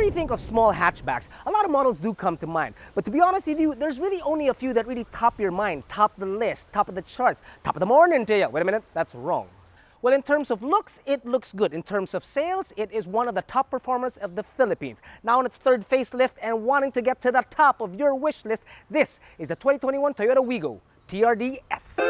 Whenever you think of small hatchbacks, a lot of models do come to mind. But to be honest with you, there's really only a few that really top your mind, top the list, top of the charts, top of the morning to you. Wait a minute, that's wrong. Well, in terms of looks, it looks good. In terms of sales, it is one of the top performers of the Philippines. Now on its third facelift and wanting to get to the top of your wish list, this is the 2021 Toyota Wigo TRD-S.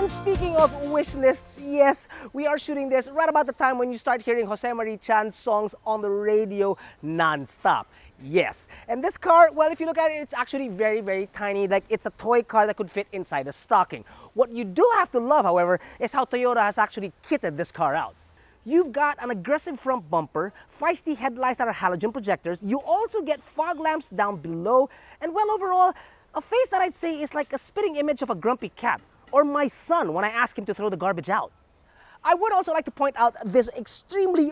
Speaking of wish lists, yes, we are shooting this right about the time when you start hearing Jose Marie Chan's songs on the radio non-stop. Yes, and this car, well, if you look at it, it's actually very, very tiny. Like, it's a toy car that could fit inside a stocking. What you do have to love, however, is how Toyota has actually kitted this car out. You've got an aggressive front bumper, feisty headlights that are halogen projectors. You also get fog lamps down below, and well, overall, a face that I'd say is like a spitting image of a grumpy cat, or my son when I ask him to throw the garbage out. I would also like to point out this extremely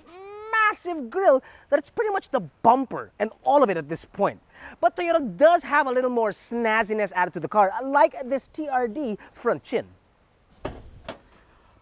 massive grille that it's pretty much the bumper and all of it at this point. But Toyota does have a little more snazziness added to the car, like this TRD front chin.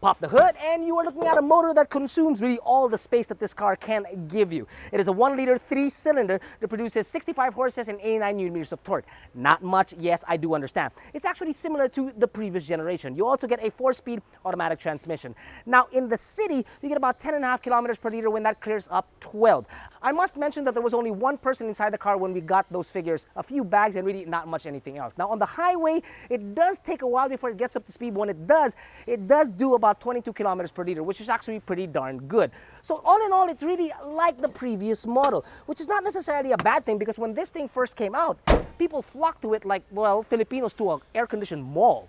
Pop the hood and you are looking at a motor that consumes really all the space that this car can give you. It is a 1-liter 3-cylinder that produces 65 horses and 89 Nm of torque. Not much, yes, I do understand. It's actually similar to the previous generation. You also get a 4-speed automatic transmission. Now in the city, you get about 10.5 kilometers per liter when that clears up 12. I must mention that there was only one person inside the car when we got those figures, a few bags and really not much anything else. Now on the highway, it does take a while before it gets up to speed. When it does do about 22 kilometers per liter, which is actually pretty darn good. So all in all, it's really like the previous model, which is not necessarily a bad thing, because when this thing first came out, people flocked to it like, well, Filipinos to an air-conditioned mall.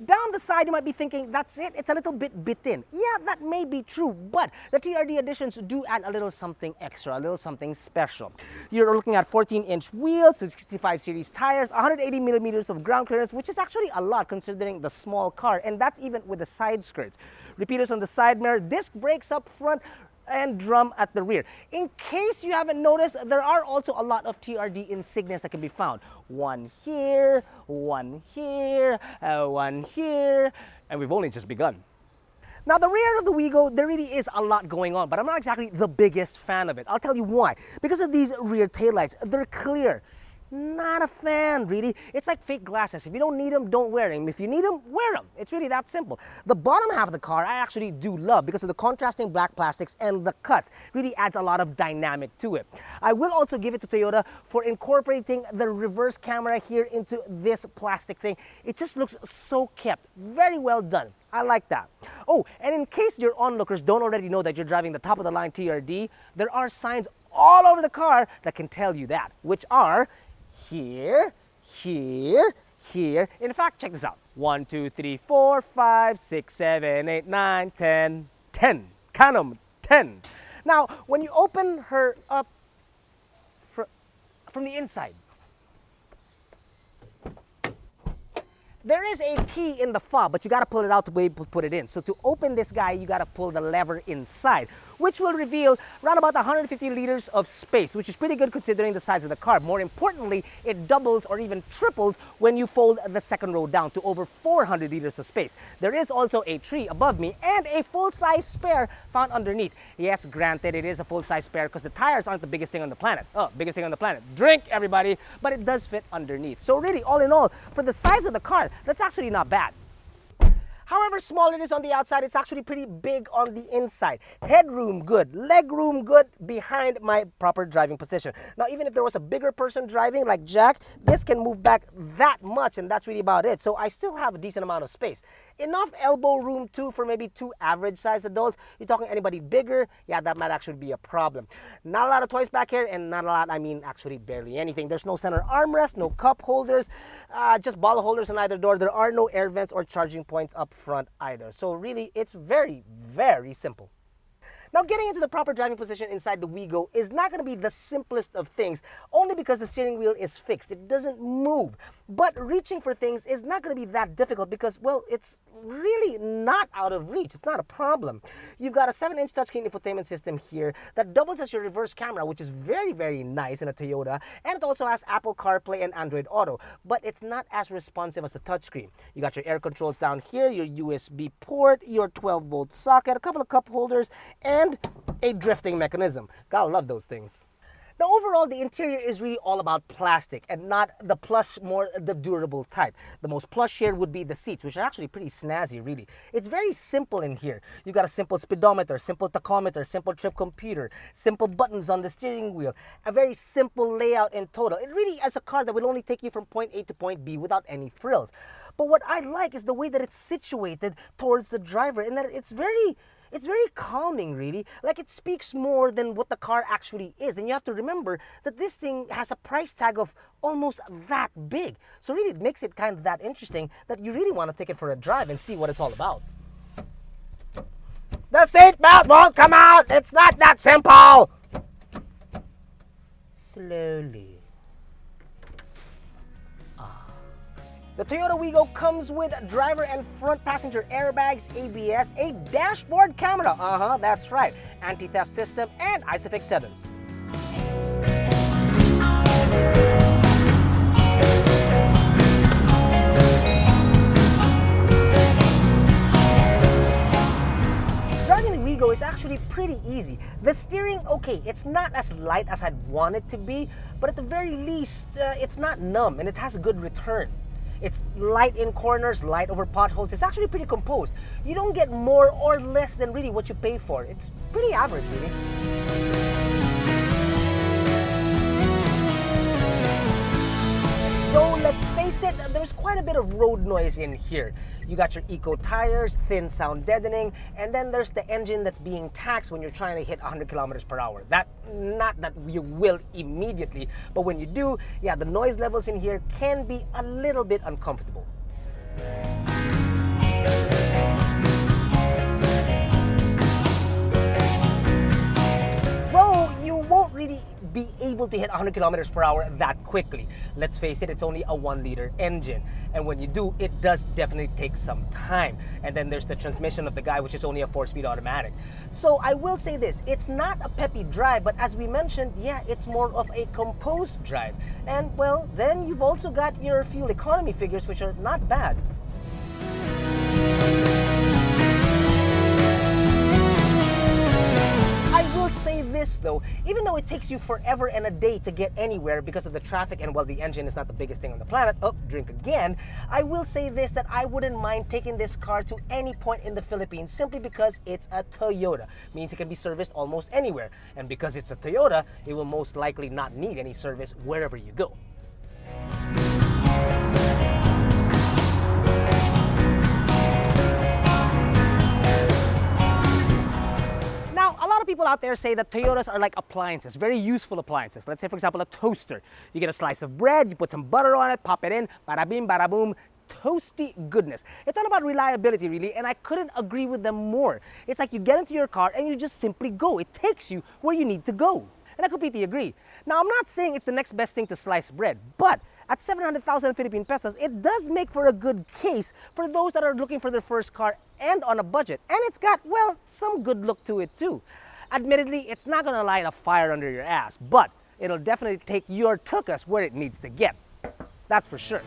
Down the side, you might be thinking, that's it, it's a little bit bit-in. Yeah, that may be true, but the TRD additions do add a little something extra, a little something special. You're looking at 14-inch wheels, 65 series tires, 180 millimeters of ground clearance, which is actually a lot considering the small car, and that's even with the side skirts. Repeaters on the side mirror, disc brakes up front, and drum at the rear. In case you haven't noticed, there are also a lot of TRD insignias that can be found. One here, one here, one here, and we've only just begun. Now the rear of the Wigo, there really is a lot going on, but I'm not exactly the biggest fan of it. I'll tell you why. Because of these rear taillights, they're clear. Not a fan, really. It's like fake glasses. If you don't need them, don't wear them. If you need them, wear them. It's really that simple. The bottom half of the car, I actually do love because of the contrasting black plastics and the cuts. Really adds a lot of dynamic to it. I will also give it to Toyota for incorporating the reverse camera here into this plastic thing. It just looks so kept. Very well done. I like that. Oh, and in case your onlookers don't already know that you're driving the top of the line TRD, there are signs all over the car that can tell you that, which are here, here, here. In fact, check this out. 1, 2, 3, 4, 5, 6, 7, 8, 9, 10, 10. Count them, 10. Now, when you open her up from the inside, there is a key in the fob, but you gotta pull it out to be able to put it in. So to open this guy, you gotta pull the lever inside, which will reveal around about 150 liters of space, which is pretty good considering the size of the car. More importantly, it doubles or even triples when you fold the second row down to over 400 liters of space. There is also a tree above me and a full-size spare found underneath. Yes, granted, it is a full-size spare because the tires aren't the biggest thing on the planet. Oh, biggest thing on the planet. Drink, everybody. But it does fit underneath. So really, all in all, for the size of the car, that's actually not bad. However small it is on the outside, it's actually pretty big on the inside. Headroom good, leg room good behind my proper driving position. Now, even if there was a bigger person driving like Jack, this can move back that much, and that's really about it. So I still have a decent amount of space. Enough elbow room too for maybe 2 average-sized adults. You're talking anybody bigger, yeah, that might actually be a problem. Not a lot of toys back here, and not a lot, I mean actually barely anything. There's no center armrest, no cup holders, just bottle holders on either door. There are no air vents or charging points up front either. So really, it's very, very simple. Now, getting into the proper driving position inside the Wigo is not going to be the simplest of things, only because the steering wheel is fixed. It doesn't move. But reaching for things is not going to be that difficult because, well, it's really not out of reach. It's not a problem. You've got a 7-inch touchscreen infotainment system here that doubles as your reverse camera, which is very, very nice in a Toyota. And it also has Apple CarPlay and Android Auto, but it's not as responsive as a touchscreen. You got your air controls down here, your USB port, your 12-volt socket, a couple of cup holders, and a drifting mechanism. Gotta love those things. Now, overall, the interior is really all about plastic and not the plush, more the durable type. The most plush here would be the seats, which are actually pretty snazzy, really. It's very simple in here. You got a simple speedometer, simple tachometer, simple trip computer, simple buttons on the steering wheel, a very simple layout in total. It really is a car that will only take you from point A to point B without any frills. But what I like is the way that it's situated towards the driver, and that it's very calming, really. Like, it speaks more than what the car actually is. And you have to remember that this thing has a price tag of almost that big. So really, it makes it kind of that interesting that you really want to take it for a drive and see what it's all about. The seatbelt won't come out! It's not that simple! Slowly. The Toyota Wigo comes with driver and front passenger airbags, ABS, a dashboard camera, that's right, anti-theft system, and ISOFIX tethers. Driving the Wigo is actually pretty easy. The steering, okay, it's not as light as I'd want it to be, but at the very least, it's not numb and it has a good return. It's light in corners, light over potholes. It's actually pretty composed. You don't get more or less than really what you pay for. It's pretty average, really. Though, let's face it, there's quite a bit of road noise in here. You got your eco tires, thin sound deadening, and then there's the engine that's being taxed when you're trying to hit 100 kilometers per hour. Not that you will immediately, but when you do, yeah, the noise levels in here can be a little bit uncomfortable. Though you won't really be able to hit 100 kilometers per hour that quickly. Let's face it, it's only a 1-liter engine. And when you do, it does definitely take some time. And then there's the transmission of the guy, which is only a 4-speed automatic. So I will say this, it's not a peppy drive, but as we mentioned, yeah, it's more of a composed drive. And well, then you've also got your fuel economy figures, which are not bad. I will say this though, even though it takes you forever and a day to get anywhere because of the traffic and well, the engine is not the biggest thing on the planet, drink again, I will say this, that I wouldn't mind taking this car to any point in the Philippines simply because it's a Toyota. Means it can be serviced almost anywhere. And because it's a Toyota, it will most likely not need any service wherever you go. People out there say that Toyotas are like appliances, very useful appliances. Let's say, for example, a toaster. You get a slice of bread, you put some butter on it, pop it in, bada bing, bada boom, toasty goodness. It's all about reliability, really, and I couldn't agree with them more. It's like you get into your car and you just simply go. It takes you where you need to go. And I completely agree. Now, I'm not saying it's the next best thing to slice bread, but at 700,000 Philippine pesos, it does make for a good case for those that are looking for their first car and on a budget. And it's got, well, some good look to it too. Admittedly, it's not going to light a fire under your ass, but it'll definitely take your tuchus where it needs to get. That's for sure.